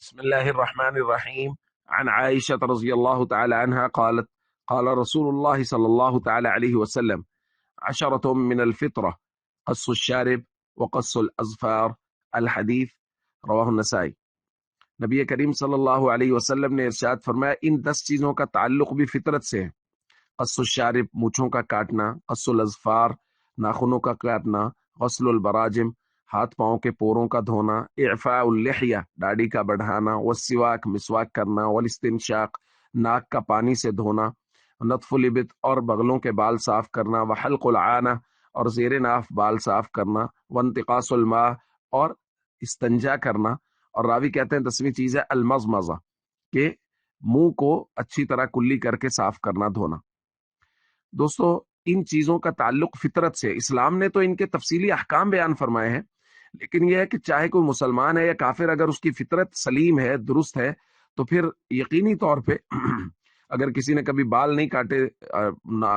بسم الله الرحمن الرحيم. عن عائشة رضي الله تعالى عنها قالت قال رسول الله صلى الله تعالى عليه وسلم 10 من الفطرة قص الشارب وقص الأظفار الحديث رواه النسائی۔ نبی کریم صلی اللہ علیہ وسلم نے ارشاد فرمایا ان 10 چیزوں کا تعلق بھی فطرت سے ہے۔ قص الشارب مونچھوں کا کاٹنا، قص الاظفار ناخنوں کا کاٹنا، غسل البراجم ہاتھ پاؤں کے پوروں کا دھونا، اعفاء اللحیہ داڑھی کا بڑھانا، والسواک مسواک کرنا، والاستنشاق ناک کا پانی سے دھونا، نطف الابط اور بغلوں کے بال صاف کرنا، وحلق العانہ اور زیر ناف بال صاف کرنا، وانتقاص الماء اور استنجا کرنا، اور راوی کہتے ہیں 10ویں چیز ہے المضمضہ کہ منہ کو اچھی طرح کلی کر کے صاف کرنا دھونا۔ دوستو ان چیزوں کا تعلق فطرت سے، اسلام نے تو ان کے تفصیلی احکام بیان فرمائے ہیں، لیکن یہ ہے کہ چاہے کوئی مسلمان ہے یا کافر، اگر اس کی فطرت سلیم ہے، درست ہے، تو پھر یقینی طور پہ اگر کسی نے کبھی بال نہیں کاٹے،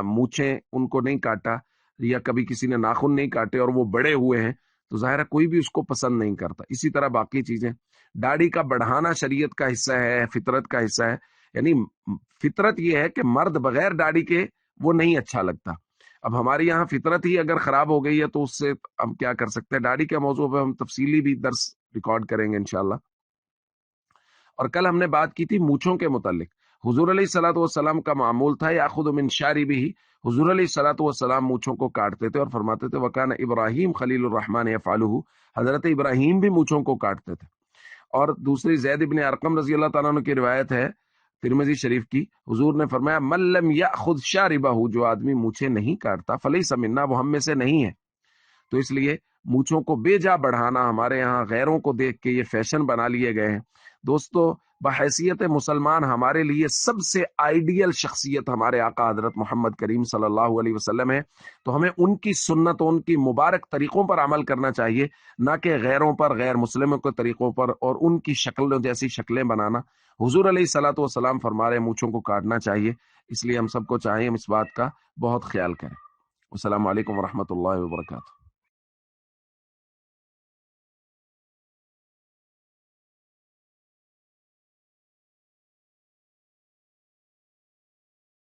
مونچھیں ان کو نہیں کاٹا، یا کبھی کسی نے ناخن نہیں کاٹے اور وہ بڑے ہوئے ہیں، تو ظاہر ہے کوئی بھی اس کو پسند نہیں کرتا۔ اسی طرح باقی چیزیں، داڑھی کا بڑھانا شریعت کا حصہ ہے، فطرت کا حصہ ہے، یعنی فطرت یہ ہے کہ مرد بغیر داڑھی کے وہ نہیں اچھا لگتا۔ اب ہماری یہاں فطرت ہی اگر خراب ہو گئی ہے تو اس سے ہم کیا کر سکتے ہیں۔ داڑھی کے موضوع پہ ہم تفصیلی بھی درس ریکارڈ کریں گے انشاءاللہ۔ اور کل ہم نے بات کی تھی مونچھوں کے متعلق۔ حضور علیہ الصلوۃ والسلام کا معمول تھا یاخذ من شاربہ، حضور علیہ الصلوۃ والسلام مونچھوں کو کاٹتے تھے اور فرماتے تھے وکان ابراہیم خلیل الرحمن یفعلہ، حضرت ابراہیم بھی مونچھوں کو کاٹتے تھے۔ اور دوسری زید ابن ارقم رضی اللہ تعالیٰ عنہ کی روایت ہے ترمذی شریف کی، حضور نے فرمایا من لم یأخذ شاربہ، جو آدمی مونچھیں نہیں کاٹتا فلیس منا، وہ ہم میں سے نہیں ہے۔ تو اس لیے مونچھوں کو بے جا بڑھانا ہمارے یہاں غیروں کو دیکھ کے یہ فیشن بنا لیے گئے ہیں۔ دوستو بحیثیت مسلمان ہمارے لیے سب سے آئیڈیل شخصیت ہمارے آقا حضرت محمد کریم صلی اللہ علیہ وسلم ہے، تو ہمیں ان کی سنتوں، ان کی مبارک طریقوں پر عمل کرنا چاہیے، نہ کہ غیروں پر، غیر مسلموں کے طریقوں پر اور ان کی شکلوں جیسی شکلیں بنانا۔ حضور علیہ الصلوۃ والسلام فرما رہے مونچھوں کو کاٹنا چاہیے، اس لیے ہم سب کو چاہیے ہم اس بات کا بہت خیال کریں۔ السلام علیکم ورحمۃ اللہ وبرکاتہ۔